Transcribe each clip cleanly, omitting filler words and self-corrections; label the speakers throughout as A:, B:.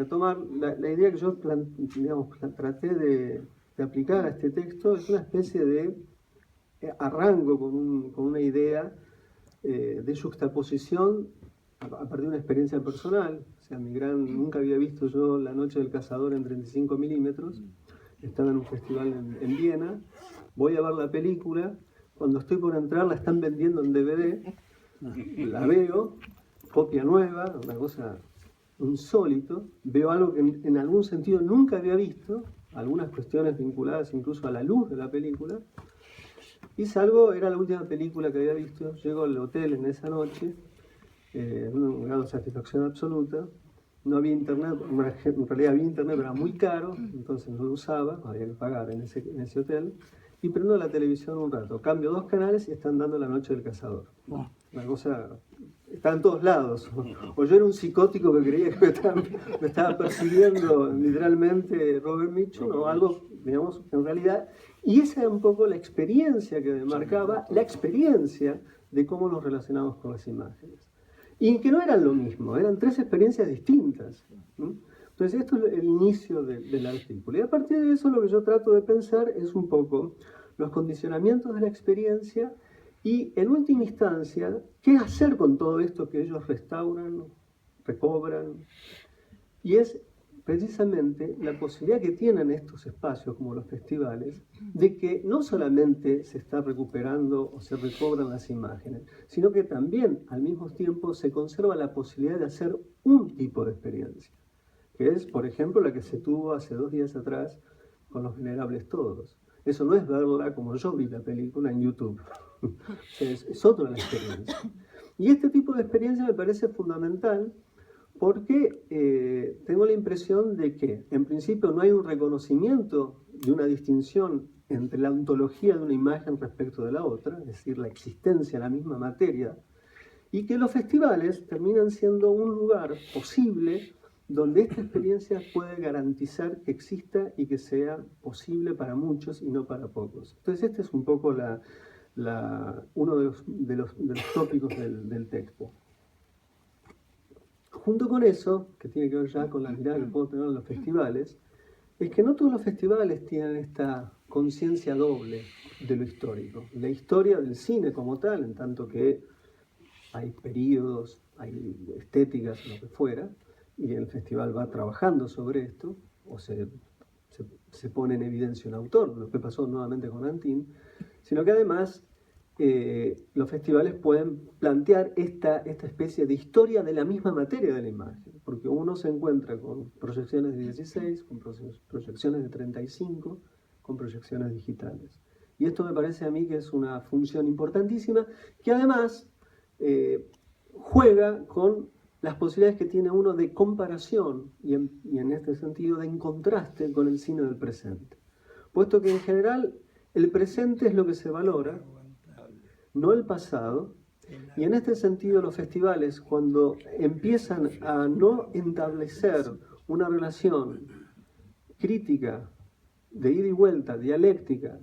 A: retomar, la idea que yo traté de aplicar a este texto es una especie de arranco con una idea de juxtaposición a partir de una experiencia personal. O sea, nunca había visto yo La Noche del Cazador en 35 milímetros. Estaba en un festival en Viena. Voy a ver la película. Cuando estoy por entrar, la están vendiendo en DVD. La veo, copia nueva, una cosa insólito. Veo algo que en algún sentido nunca había visto, algunas cuestiones vinculadas incluso a la luz de la película. Y salgo, era la última película que había visto. Llego al hotel en esa noche, un grado de satisfacción absoluta. No había internet, en realidad había internet, pero era muy caro, entonces no lo usaba, había que pagar en ese hotel. Y prendo la televisión un rato, cambio 2 canales y están dando La Noche del Cazador. Una cosa, está en todos lados. O yo era un psicótico que creía que me estaba persiguiendo literalmente Robert Mitchum, o algo, digamos, en realidad. Y esa era un poco la experiencia que me marcaba, la experiencia de cómo nos relacionamos con las imágenes. Y que no eran lo mismo, eran 3 experiencias distintas. Entonces esto es el inicio del artículo. Y a partir de eso lo que yo trato de pensar es un poco los condicionamientos de la experiencia y en última instancia, qué hacer con todo esto que ellos restauran, recobran. Y es precisamente la posibilidad que tienen estos espacios como los festivales de que no solamente se está recuperando o se recobran las imágenes, sino que también al mismo tiempo se conserva la posibilidad de hacer un tipo de experiencia, que es, por ejemplo, la que se tuvo hace 2 días atrás con Los Venerables Todos. Eso no es verla como yo vi la película en YouTube, es otra la experiencia. Y este tipo de experiencia me parece fundamental porque tengo la impresión de que, en principio, no hay un reconocimiento de una distinción entre la ontología de una imagen respecto de la otra, es decir, la existencia en la misma materia, y que los festivales terminan siendo un lugar posible donde esta experiencia puede garantizar que exista y que sea posible para muchos y no para pocos. Entonces, este es un poco uno de los tópicos del texto. Junto con eso, que tiene que ver ya con la mirada que puedo tener en los festivales, es que no todos los festivales tienen esta conciencia doble de lo histórico. La historia del cine como tal, en tanto que hay periodos, hay estéticas, lo que fuera, y el festival va trabajando sobre esto, o se pone en evidencia un autor, lo que pasó nuevamente con Antin, sino que además los festivales pueden plantear esta especie de historia de la misma materia de la imagen, porque uno se encuentra con proyecciones de 16, con proyecciones de 35, con proyecciones digitales. Y esto me parece a mí que es una función importantísima, que además juega con las posibilidades que tiene uno de comparación y en este sentido de contraste con el cine del presente. Puesto que en general el presente es lo que se valora, no el pasado, y en este sentido los festivales, cuando empiezan a no establecer una relación crítica de ida y vuelta, dialéctica,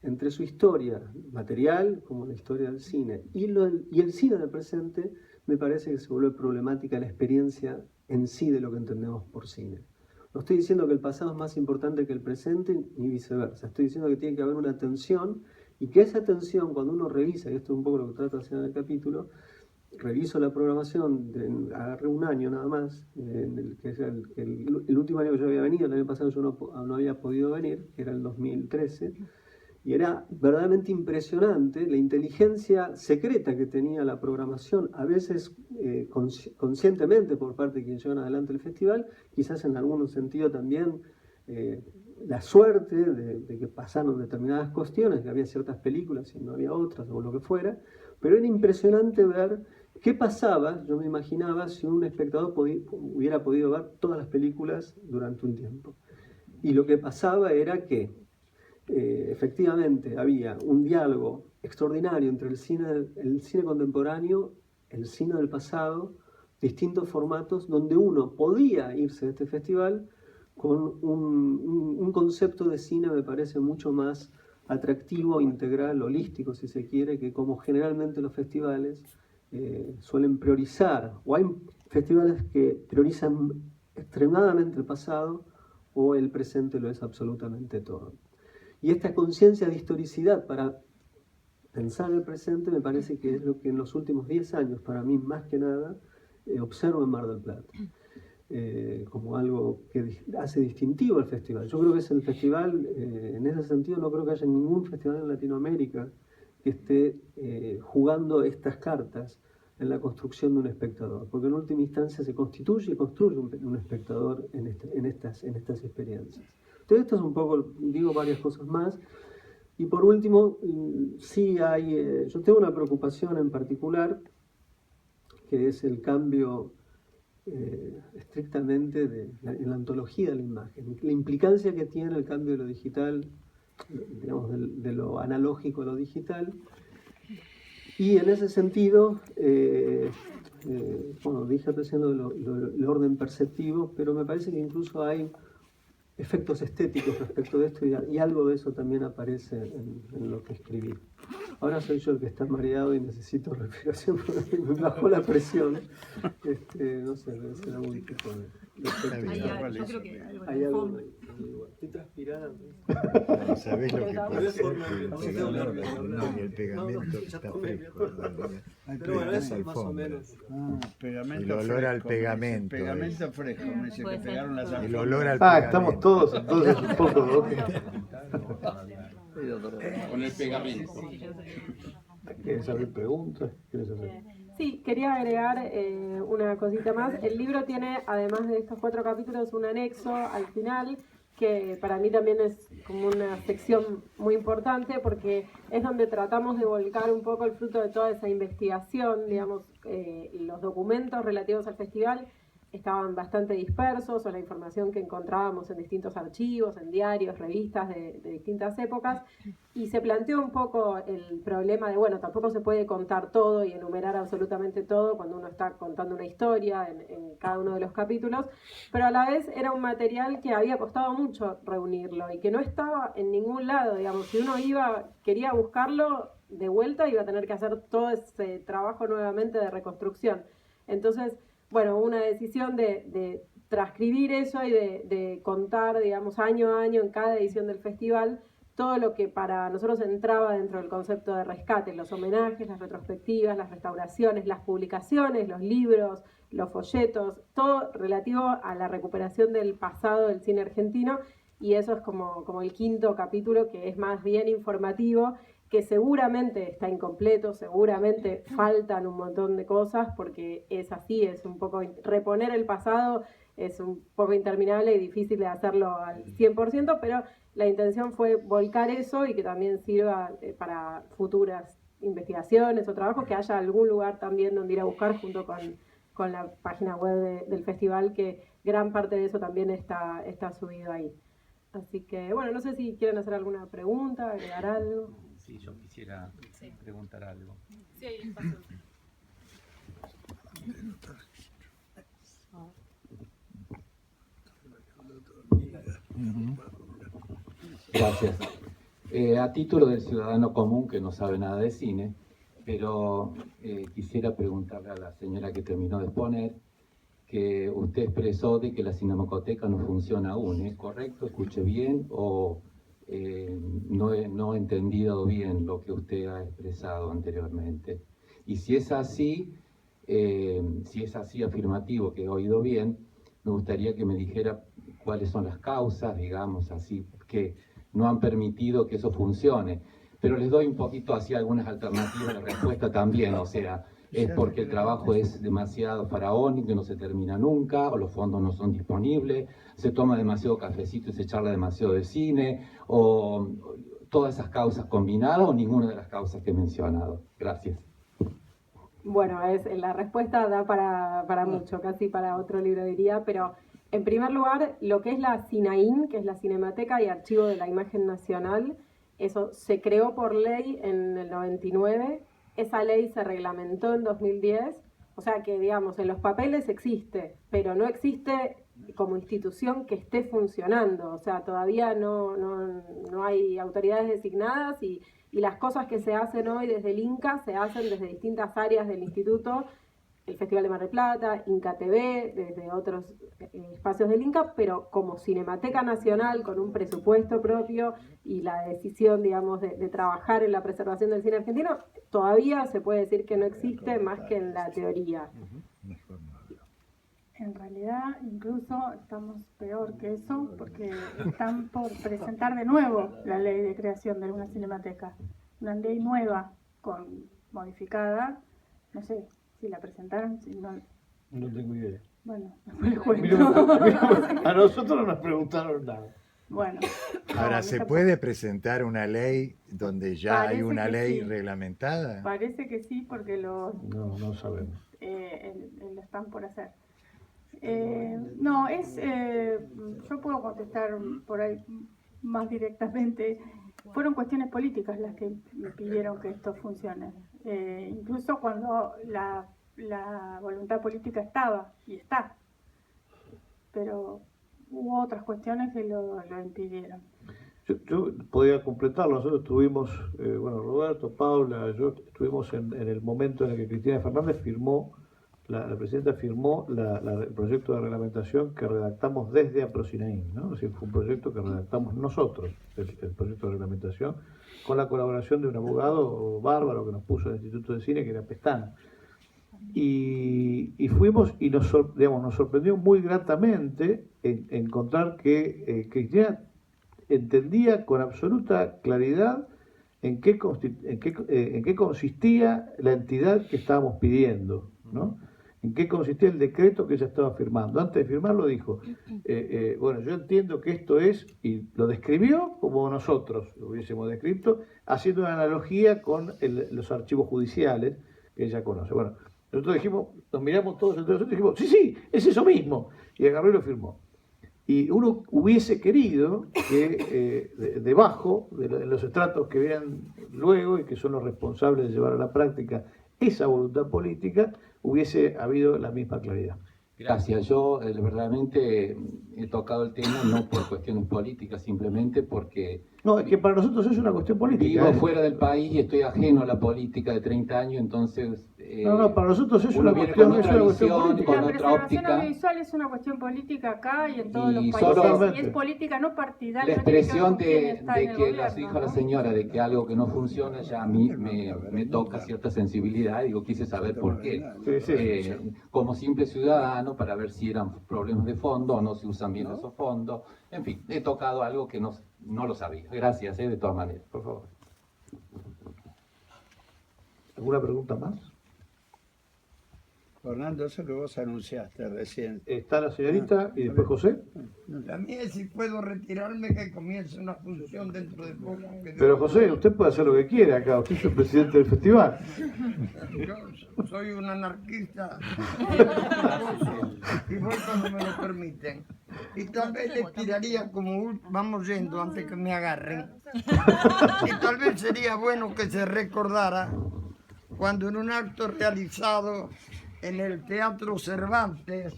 A: entre su historia material, como la historia del cine, y el cine del presente, me parece que se vuelve problemática la experiencia en sí de lo que entendemos por cine. No estoy diciendo que el pasado es más importante que el presente, ni viceversa. Estoy diciendo que tiene que haber una tensión, y que esa tensión, cuando uno revisa, y esto es un poco lo que trato de hacer en el capítulo, reviso la programación, agarré un año nada más, que es el último año que yo había venido, el año pasado yo no había podido venir, que era el 2013, y era verdaderamente impresionante la inteligencia secreta que tenía la programación, a veces conscientemente por parte de quienes llevan adelante el festival, quizás en algún sentido también la suerte de que pasaron determinadas cuestiones, que había ciertas películas y no había otras, o lo que fuera, pero era impresionante ver qué pasaba, yo me imaginaba, si un espectador hubiera podido ver todas las películas durante un tiempo. Y lo que pasaba era que efectivamente había un diálogo extraordinario entre el cine contemporáneo, el cine del pasado, distintos formatos, donde uno podía irse de este festival con un concepto de cine, me parece, mucho más atractivo, integral, holístico, si se quiere, que como generalmente los festivales suelen priorizar, o hay festivales que priorizan extremadamente el pasado o el presente lo es absolutamente todo. Y esta conciencia de historicidad para pensar el presente me parece que es lo que en los últimos 10 años, para mí más que nada, observo en Mar del Plata. Como algo que hace distintivo al festival. Yo creo que es el festival, en ese sentido no creo que haya ningún festival en Latinoamérica que esté jugando estas cartas en la construcción de un espectador, porque en última instancia se constituye y construye un espectador en estas experiencias. Entonces esto es un poco, digo varias cosas más, y por último, sí hay, yo tengo una preocupación en particular, que es el cambio estrictamente en la ontología de la imagen, la implicancia que tiene el cambio de lo digital, digamos, de lo analógico a lo digital, y en ese sentido, bueno, dije recién el orden perceptivo, pero me parece que incluso hay efectos estéticos respecto de esto y algo de eso también aparece en lo que escribí. Ahora soy yo el que está mareado y necesito respiración porque me bajó la presión. No sé, debe ser algún tipo de
B: yo creo que
A: hay algo. Estoy transpirando.
C: ¿Sabés lo que puede ser? El pegamento está fresco.
A: Pero bueno, eso es más o menos.
C: El olor al pegamento.
D: Pegamento fresco, me dice que pegaron las
C: El olor al pegamento.
A: Estamos todos entonces un poco, ¿no?
E: Con el pegamento.
A: ¿Quieres hacer preguntas? ¿Quieres hacer?
B: Sí, quería agregar una cosita más. El libro tiene, además de estos 4 capítulos, un anexo al final, que para mí también es como una sección muy importante, porque es donde tratamos de volcar un poco el fruto de toda esa investigación, digamos, los documentos relativos al festival estaban bastante dispersos, o la información que encontrábamos en distintos archivos, en diarios, revistas de distintas épocas, y se planteó un poco el problema de, bueno, tampoco se puede contar todo y enumerar absolutamente todo cuando uno está contando una historia en cada uno de los capítulos, pero a la vez era un material que había costado mucho reunirlo y que no estaba en ningún lado, digamos, si uno quería buscarlo de vuelta, iba a tener que hacer todo ese trabajo nuevamente de reconstrucción. Entonces, bueno, una decisión de transcribir eso y de contar, digamos, año a año en cada edición del festival todo lo que para nosotros entraba dentro del concepto de rescate, los homenajes, las retrospectivas, las restauraciones, las publicaciones, los libros, los folletos, todo relativo a la recuperación del pasado del cine argentino, y eso es como el 5.º capítulo, que es más bien informativo, que seguramente está incompleto, seguramente faltan un montón de cosas, porque es así, es un poco, reponer el pasado es un poco interminable y difícil de hacerlo al 100%, pero la intención fue volcar eso y que también sirva para futuras investigaciones o trabajos, que haya algún lugar también donde ir a buscar junto con la página web del festival, que gran parte de eso también está subido ahí. Así que, bueno, no sé si quieren hacer alguna pregunta, agregar algo.
E: Sí, yo quisiera preguntar algo.
B: Sí, hay espacio.
F: Gracias. A título del ciudadano común que no sabe nada de cine, pero quisiera preguntarle a la señora que terminó de exponer, que usted expresó de que la Cinemacoteca no funciona aún, ¿es correcto? ¿Escuché bien o no he entendido bien lo que usted ha expresado anteriormente? Y si es así afirmativo, que he oído bien, me gustaría que me dijera cuáles son las causas, digamos así, que no han permitido que eso funcione. Pero les doy un poquito así algunas alternativas de respuesta también, o sea, es porque el trabajo es demasiado faraónico y no se termina nunca, o los fondos no son disponibles, se toma demasiado cafecito y se charla demasiado de cine, o todas esas causas combinadas o ninguna de las causas que he mencionado. Gracias.
B: Bueno, la respuesta da para mucho, casi para otro libro diría, pero en primer lugar, lo que es la CINAIN, que es la Cinemateca y Archivo de la Imagen Nacional, eso se creó por ley en el 99, esa ley se reglamentó en 2010, o sea que, digamos, en los papeles existe, pero no existe como institución que esté funcionando, o sea, todavía no hay autoridades designadas y las cosas que se hacen hoy desde el INCA se hacen desde distintas áreas del instituto, el Festival de Mar del Plata, Inca TV, desde otros espacios del Inca, pero como Cinemateca Nacional, con un presupuesto propio y la decisión, digamos, de trabajar en la preservación del cine argentino, todavía se puede decir que no existe más que en la teoría.
G: En realidad, incluso estamos peor que eso, porque están por presentar de nuevo la ley de creación de una cinemateca. Una ley nueva, modificada, no sé si la presentaron, si no...
D: No tengo idea.
G: Bueno, después les cuento.
D: A nosotros no nos preguntaron nada.
G: Bueno.
C: Ahora, ¿se puede presentar una ley donde ya hay una
G: que
C: ley
G: sí.
C: reglamentada?
G: Parece que sí, porque
D: No sabemos.
G: lo están por hacer. Yo puedo contestar por ahí más directamente. Fueron cuestiones políticas las que me pidieron que esto funcione. Incluso cuando la voluntad política estaba y está. Pero hubo otras cuestiones que lo impidieron.
D: Yo podía completarlo. Nosotros estuvimos, Roberto, Paula, yo estuvimos en el momento en el que Cristina Fernández firmó, la presidenta firmó el proyecto de reglamentación que redactamos desde APROCINEIN, ¿no? Es decir, fue un proyecto que redactamos nosotros, el proyecto de reglamentación, con la colaboración de un abogado bárbaro que nos puso el Instituto de Cine, que era Pestana. Y fuimos y nos sorprendió muy gratamente encontrar que Cristina entendía con absoluta claridad en qué consistía la entidad que estábamos pidiendo, ¿no? En qué consistía el decreto que ella estaba firmando. Antes de firmarlo dijo, yo entiendo que esto es, y lo describió como nosotros lo hubiésemos descrito, haciendo una analogía con los archivos judiciales que ella conoce. Bueno, nosotros dijimos, nos miramos todos entre nosotros y dijimos, sí, es eso mismo, y agarró y lo firmó. Y uno hubiese querido que debajo de los estratos que vean luego y que son los responsables de llevar a la práctica esa voluntad política, hubiese habido la misma claridad.
F: Gracias. Yo verdaderamente he tocado el tema no por cuestiones políticas, simplemente porque...
D: No, es que para nosotros es una cuestión política.
F: Vivo fuera del país y estoy ajeno a la política de 30 años, entonces...
D: para nosotros es una
F: cuestión
D: política.
F: Con
G: La
F: otra
G: preservación
F: óptica.
G: audiovisual es una cuestión política acá y en todos los
F: solo
G: países, y es política no partidaria.
F: La
G: no tiene que ver
F: expresión
G: con quién
F: de
G: está en el
F: que
G: gobierno,
F: nos dijo
G: ¿no?
F: la señora de que algo que no funciona ya a mí me toca cierta sensibilidad, digo, quise saber por qué. Como simple ciudadano, para ver si eran problemas de fondo o no se usan bien esos fondos. En fin, he tocado algo que no lo sabía. Gracias, de todas maneras.
D: Por favor. ¿Alguna pregunta más?
H: Fernando, eso que vos anunciaste recién.
D: Está la señorita y después José.
H: La mía es si puedo retirarme, que comience una función dentro de poco.
D: Pero José, usted puede hacer lo que quiera acá, usted es el presidente del festival.
H: Yo soy un anarquista y voy cuando me lo permiten. Y tal vez les tiraría como vamos yendo antes que me agarren. Y tal vez sería bueno que se recordara cuando en un acto realizado en el Teatro Cervantes,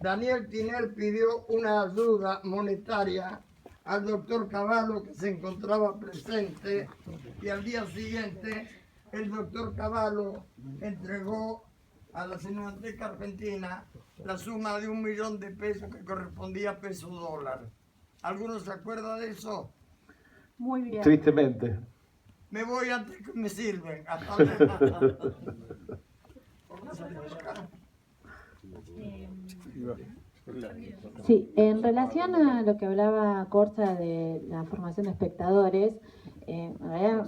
H: Daniel Tinel pidió una ayuda monetaria al doctor Cavallo, que se encontraba presente, y al día siguiente el doctor Cavallo entregó a la Cinemateca Argentina la suma de $1 millón de pesos que correspondía a peso dólar. ¿Alguno se acuerda de eso?
G: Muy bien.
D: Tristemente.
H: Me voy antes que me sirven. Hasta luego.
I: Sí, en relación a lo que hablaba Corsa de la formación de espectadores, en realidad